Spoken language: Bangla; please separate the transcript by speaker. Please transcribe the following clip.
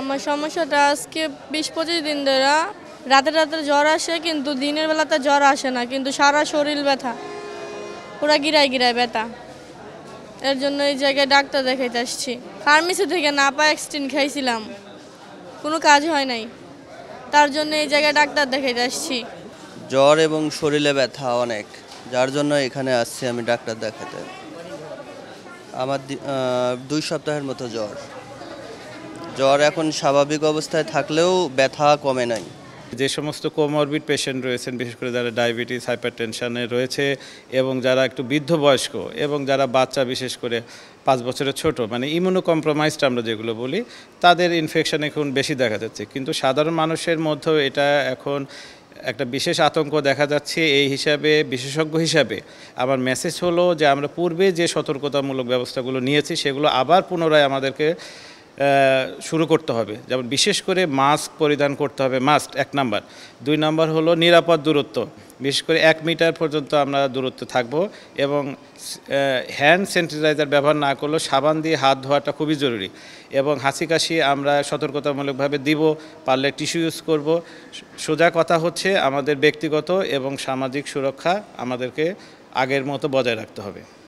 Speaker 1: আমার সমস্যাটা আজকে 20-25 দিন ধরে রাতে রাতে জ্বর আসে, কিন্তু দিনের বেলাতে জ্বর আসে না, কিন্তু সারা শরীর ব্যথা, পুরা গিরায় গিরায় ব্যথা। এর জন্য এই জায়গায় ডাক্তার দেখাইতে আসছি। ফার্মেসি থেকে নাপা এক্সটিন খাইছিলাম, কোনো কাজ হয় নাই, তার জন্য এই জায়গায় ডাক্তার দেখাইতে আসছি।
Speaker 2: জ্বর এবং শরীরে ব্যথা অনেক, যার জন্য এখানে আসছি আমি ডাক্তার দেখাতে। আমার 2 সপ্তাহের মতো জ্বর। জ্বর এখন স্বাভাবিক অবস্থায় থাকলেও ব্যথা কমে নাই।
Speaker 3: যে সমস্ত কোমরবিড পেশেন্ট রয়েছেন, বিশেষ করে যারা ডায়াবেটিস, হাইপারটেনশনে রয়েছে এবং যারা একটু বৃদ্ধ বয়স্ক এবং যারা বাচ্চা, বিশেষ করে 5 বছরের ছোট, মানে ইমিউনো কম্প্রোমাইজড আমরা যেগুলো বলি, তাদের ইনফেকশন এখন বেশি দেখা যাচ্ছে। কিন্তু সাধারণ মানুষের মধ্যেও এটা এখন একটা বিশেষ আতঙ্ক দেখা যাচ্ছে। এই হিসাবে, বিশেষজ্ঞ হিসাবে আমার মেসেজ হলো যে আমরা পূর্বে যে সতর্কতামূলক ব্যবস্থাগুলো নিয়েছি সেগুলো আবার পুনরায় আমাদেরকে শুরু করতে হবে। যেমন বিশেষ করে মাস্ক পরিধান করতে হবে, মাস্ট 1 নাম্বার। 2 নাম্বার হলো নিরাপদ দূরত্ব, বিশেষ করে 1 মিটার পর্যন্ত আমরা দূরত্ব থাকব, এবং হ্যান্ড স্যানিটাইজার ব্যবহার না করলেও সাবান দিয়ে হাত ধোয়াটা খুবই জরুরি। এবং হাঁচি কাশি আমরা সতর্কতামূলকভাবে দিব, পারলে টিস্যু ইউজ করব। সোজা কথা হচ্ছে আমাদের ব্যক্তিগত এবং সামাজিক সুরক্ষা আমাদেরকে আগের মতো বজায় রাখতে হবে।